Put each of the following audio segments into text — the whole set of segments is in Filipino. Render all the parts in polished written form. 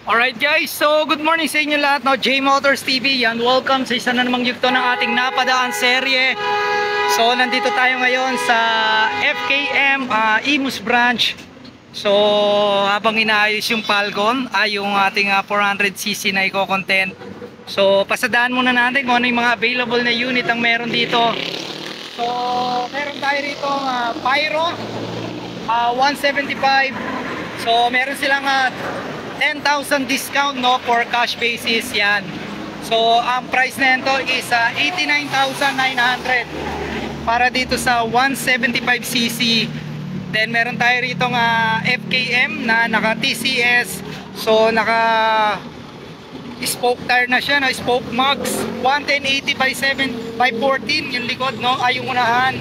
Alright guys, so good morning sa inyo lahat, no? J Motors TV, yan, welcome sa isa na namang yugto ng ating napadaan serye. So nandito tayo ngayon sa FKM Imus branch. So habang inaayos yung Falcon, yung ating 400cc na eco-content. So pasadaan muna natin kung ano yung mga available na unit ang meron dito. So meron tayo rito Pyro 175. So meron silang 10,000 discount, no, for cash basis yan. So ang price na ito is 89,900 para dito sa 175cc. Then meron tayo rito FKM na naka TCS. So naka spoke tire na siya, no, spoke max 110/80 by 14 yung likod, no, yung unahan.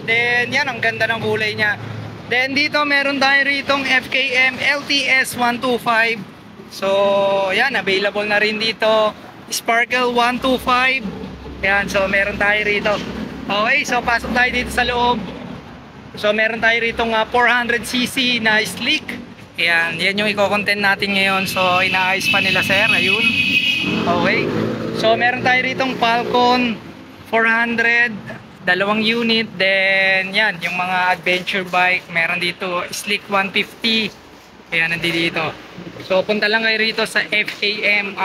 Then yan, ang ganda ng kulay niya. Then dito meron tayo ritong FKM LTS 125. So yan, available na rin dito. Sparkle 125. Yan, so meron tayo rito. Okay, so pasok tayo dito sa loob. So meron tayo ritong 400cc na slick. Yan, yan yung i-content natin ngayon. So inaayos pa nila, sir. Ayun. Okay. So meron tayo ritong Falcon 400, dalawang unit. Then yan, yung mga adventure bike, meron dito Slick 150. Ayan, nandito. So punta lang kayo rito sa FKM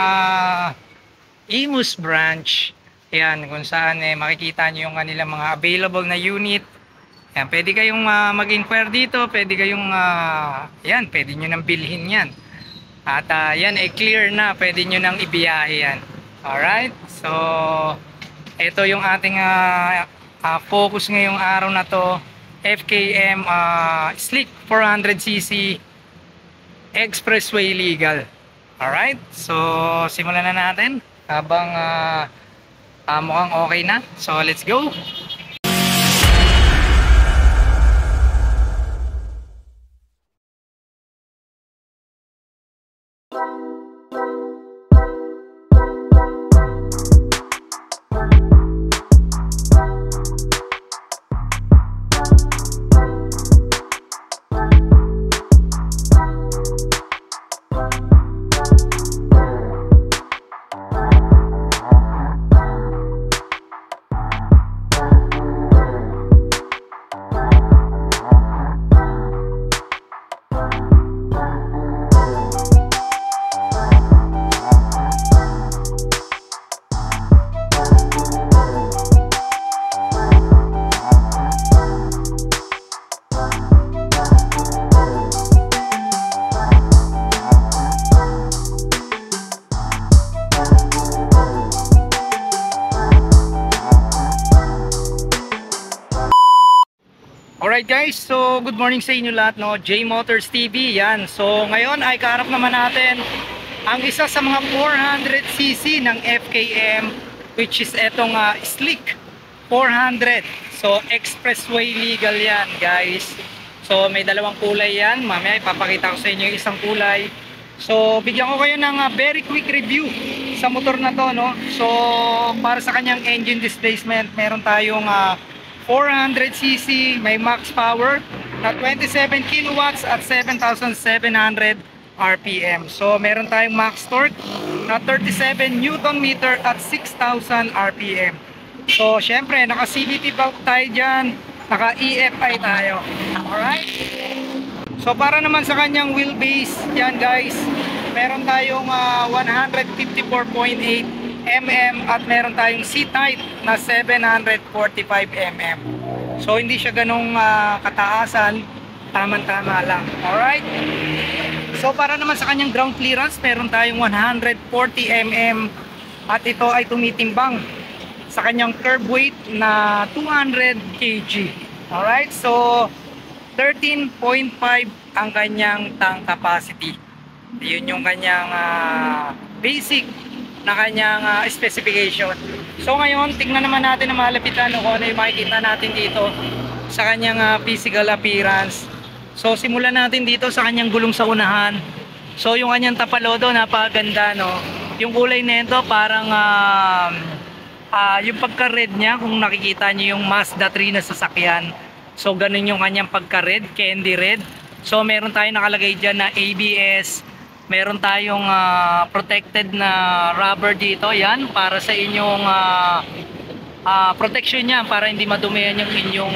Imus branch. Ayan, kung saan makikita nyo yung kanilang mga available na unit. Ayan, pwede kayong mag-inquire dito. Pwede kayong yan, pwede nyo nang bilhin yan. At yan, clear na, pwede nyo nang ibiyahe yan. Alright, so ito yung ating focus ngayong araw na to. FKM Slick 400cc expressway legal. Alright, so simulan na natin habang mukhang okay na. So let's go. Alright guys, so good morning sa inyo lahat, no? J Motors TV, yan. So ngayon ay kaharap naman natin ang isa sa mga 400cc ng FKM, which is etong Slick 400. So expressway legal yan, guys. So may dalawang kulay yan. Mamaya ipapakita ko sa inyo yung isang kulay. So bigyan ko kayo ng very quick review sa motor na to, no? So para sa kanyang engine displacement, meron tayong 400cc, may max power na 27 kilowatts at 7,700 RPM. So meron tayong max torque na 37 Newton meter at 6,000 RPM. So syempre naka CVT valve tayo dyan, naka EFI tayo. Alright, so para naman sa kanyang wheelbase yan guys, meron tayong 154.8 mm at meron tayong seat height na 745 mm. So hindi siya ganong kataasan, tamang-tama lang. Alright, so para naman sa kanyang ground clearance, meron tayong 140 mm at ito ay tumitimbang sa kanyang curb weight na 200 kg. Alright, so 13.5 ang kanyang tank capacity. Yun yung kanyang basic na kanyang specification. So ngayon, tingnan naman natin na malapitan kung ano yung makikita natin dito sa kanyang physical appearance. So simulan natin dito sa kanyang gulong sa unahan. So yung kanyang tapalodo, napakaganda, no? Yung kulay nito parang yung pagka-red niya, kung nakikita niyo yung Mazda 3 na sasakyan. So ganun yung kanyang pagka-red, candy red. So meron tayong nakalagay dyan na ABS, Meron tayong protected na rubber dito. Yan, para sa inyong protection niya, para hindi madumihan yung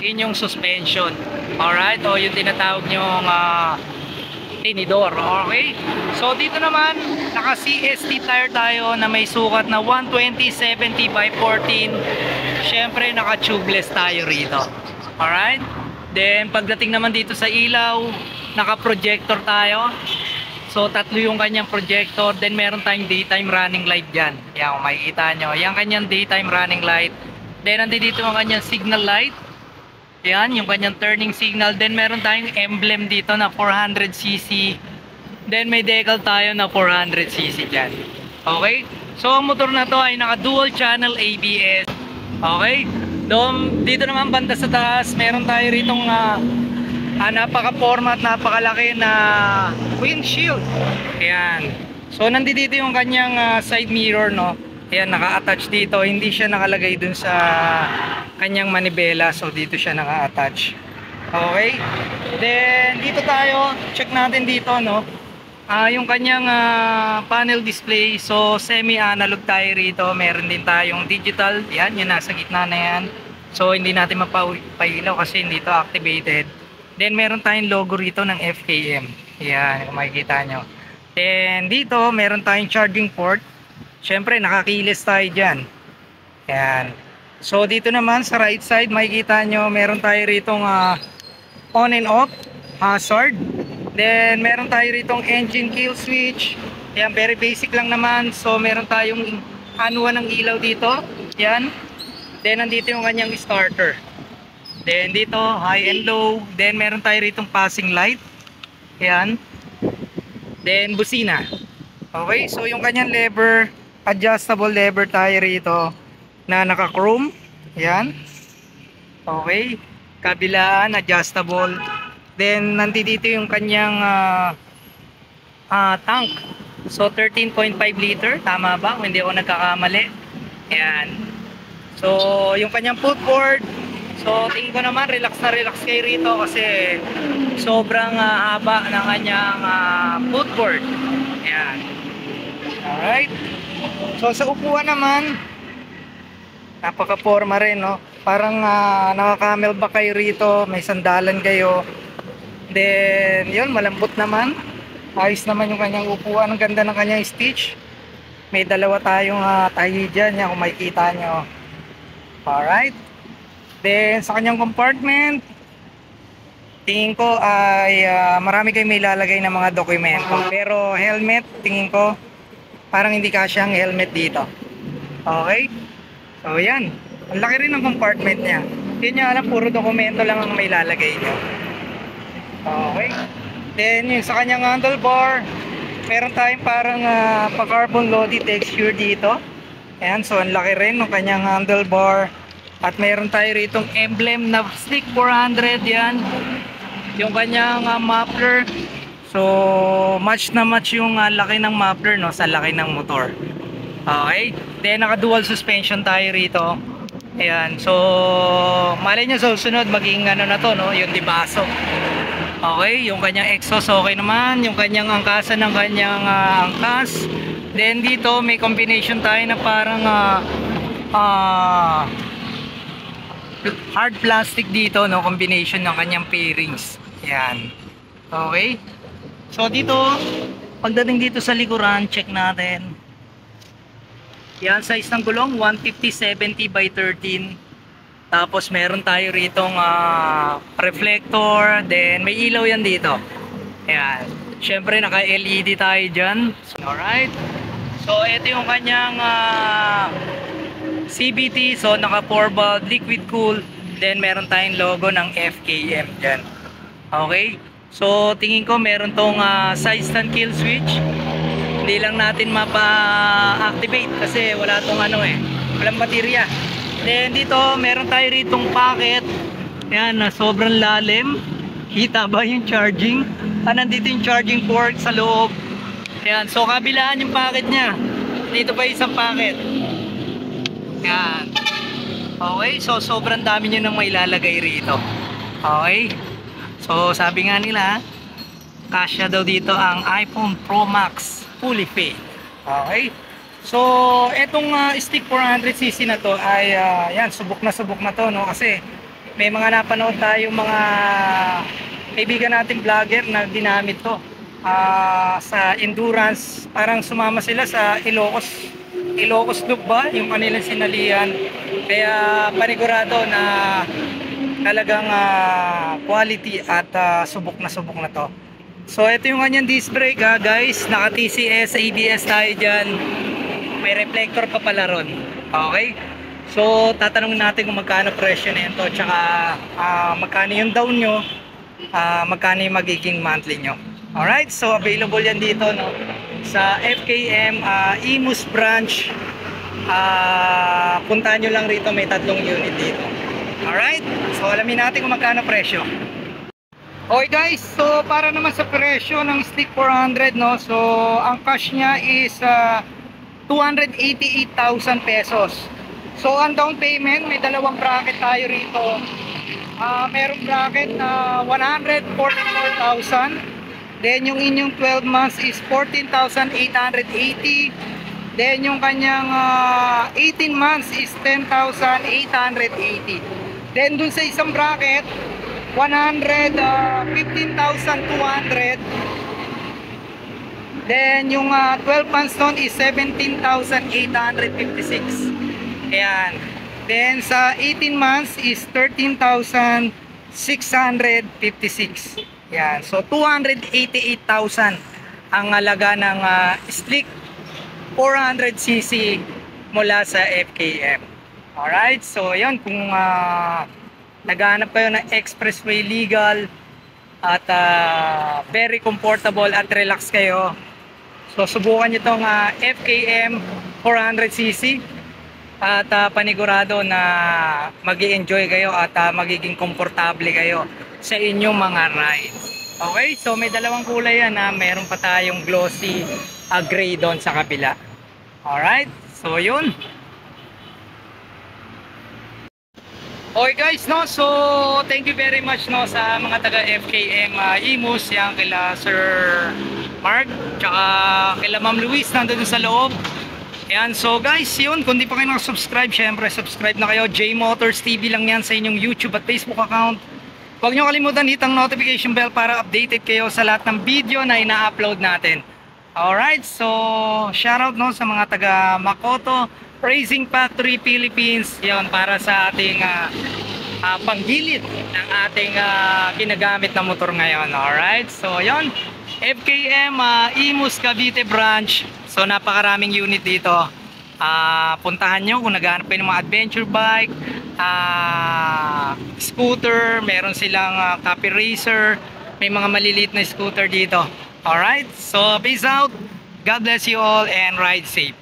inyong suspension. Alright, o yung tinatawag nyong tinidor. Okay, so dito naman naka CST tire tayo na may sukat na 120/70 by 14. Syempre naka tubeless tayo rito. Alright, then pagdating naman dito sa ilaw, naka projector tayo. So tatlo yung kanyang projector. Then meron tayong daytime running light dyan. Yan, kung makikita nyo, yan kanyang daytime running light. Then nandito ang kanyang signal light. Yan, yung kanyang turning signal. Then meron tayong emblem dito na 400cc. Then may decal tayo na 400cc dyan. Okay? So ang motor na to ay naka dual channel ABS. Okay? Dito naman banda sa taas, meron tayo ritong napaka-format, napakalaki na windshield. Ayan. So nandito yung kanyang side mirror, no? Ayan, naka-attach dito. Hindi siya nakalagay dun sa kanyang manibela. So dito siya naka-attach. Okay? Then dito tayo, check natin dito, no? Yung kanyang panel display. So semi-analog tayo rito. Meron din tayong digital. Yan, yung nasa gitna na yan. So hindi natin mapailaw kasi hindi to activated. Then meron tayong logo rito ng FKM. Yan, kung makikita nyo. Then dito meron tayong charging port. Syempre nakakilis tayo dyan. Yan. So dito naman sa right side makikita nyo, meron tayo ritong on and off hazard. Then meron tayo ritong engine kill switch. Yan, very basic lang naman. So meron tayong anuan ng ilaw dito. Yan. Then nandito yung kanyang starter. Then dito high and low. Then meron tayo ritong passing light. Yan. Then busina. Okay, so yung kanyang lever, adjustable lever tayo rito na naka-chrome. Yan. Okay. Kabilaan, adjustable. Then nandito yung kanyang tank. So 13.5 liter, tama ba? Kung hindi ako nagkakamali. Yan. So yung kanyang footboard, so tingin ko naman relax na relax kayo rito kasi sobrang haba ng kanyang footboard. Yan. Alright. So sa upuan naman, napaka-forma rin, no? Parang naka-camelback kayo rito, may sandalan kayo. Then yun, malambot naman. Ayos naman yung kanyang upuan. Ang ganda ng kanyang stitch. May dalawa tayong tahi dyan, yan, kung makikita nyo. Alright. Then sa kanyang compartment, tingin ko ay marami kayong may lalagay ng mga dokumento. Pero helmet, tingin ko parang hindi kasyang helmet dito. Okay. So yan, ang laki rin ng compartment niya. Hindi nyo alam, puro dokumento lang ang may lalagay nyo. Okay. Then yung sa kanyang handlebar, meron tayong parang pa-carbon lodi texture dito. Ayan, so ang laki rin ng kanyang handlebar. At meron tayo ritong emblem na stick 400. Yan, yung kanyang muffler. So match na match yung laki ng muffler, no, sa laki ng motor. Okay. Then naka dual suspension tayo rito. Ayan, so malay nyo sa susunod maging ano na to, no, yung dibaso. Okay, yung kanyang exhaust okay naman. Yung kanyang angkasan ng kanyang angkas. Then dito may combination tayo na parang hard plastic dito, no, combination ng kanyang pairings. Yan. Okay. So dito, pagdating dito sa likuran, check natin. Yan, size ng gulong 150/70 by 13. Tapos meron tayo ritong reflector. Then may ilaw yan dito. Yan. Syempre naka LED tayo dyan. Alright. So ito yung kanyang CVT. So naka 4-valve liquid cool. Then meron tayong logo ng FKM dyan. Okay. So tingin ko meron tong side stand kill switch. Hindi lang natin mapa-activate kasi wala tong walang baterya. Then dito meron tayo ritong pocket. Yan, na sobrang lalim. Kita ba yung charging? Nandito yung charging port sa loob. Yan, so kabilaan yung pocket niya. Dito pa isang pocket. Yan. Okay, so sobrang dami nyo nang mailalagay rito. Okay. So sabi nga nila, Kasya daw dito ang iPhone Pro Max fully paid. Okay. So, etong stick 400cc na to ay yan, subok na to, no? Kasi may mga napanood tayong mga kaibigan nating vlogger na ginamit to sa endurance. Parang sumama sila sa Ilocos Loop ba? Yung kanilang sinalihan. Kaya panigurado na talagang quality at subok na to. So, ito yung kanyang disc brake guys. Naka TCS, ABS tayo dyan. May reflector pa pala ron. Okay? So, tatanungin natin kung magkano presyo nito, tsaka magkano yung down nyo, magkano yung magiging monthly nyo. Alright? So, available yan dito, no? Sa FKM Imus branch. Puntahan nyo lang rito, may 3 unit dito. Alright? So, alamin natin kung magkano presyo. Okay guys, so para naman sa presyo ng stick 400, no? So, ang cash niya is 288,000 pesos. So, ang down payment, may dalawang bracket tayo rito. Merong bracket na 144,000. Then, yung inyong 12 months is 14,880. Then, yung kanyang 18 months is 10,880. Then, dun sa isang bracket, 115,200. Then yung 12 months nun is 17,856. Ayan. Then sa 18 months is 13,656. Ayan. So 288,000 ang halaga ng stick 400cc mula sa FKM. Alright. So yun, kung naghahanap kayo ng expressway legal at very comfortable at relax kayo, so subukan nyo itong FKM 400cc at panigurado na mag-i-enjoy kayo at magiging komportable kayo sa inyong mga rides. Okay, so may dalawang kulay yan, meron pa tayong glossy gray doon sa kabila. Alright, so yun. Okay guys, no, so thank you very much, no, sa mga taga FKM Imus, yan kila Sir Mark, tsaka kila Ma'am Luis nandun sa loob. Ayan, so guys, yun, kung di pa kayo nakasubscribe, syempre subscribe na kayo. J Motors TV lang yan sa inyong YouTube at Facebook account. Huwag nyo kalimutan hit ang notification bell para updated kayo sa lahat ng video na ina-upload natin. Alright, so shoutout, no, sa mga taga Makoto Racing Factory Philippines, yon, para sa ating panggilid ng ating ginagamit na motor ngayon. Alright, so yon, FKM Imus Cavite branch. So napakaraming unit dito. Puntahan nyo kung naghahanap kayo ng mga adventure bike, scooter, meron silang copy racer, may mga maliliit na scooter dito. Alright, so peace out, God bless you all and ride safe.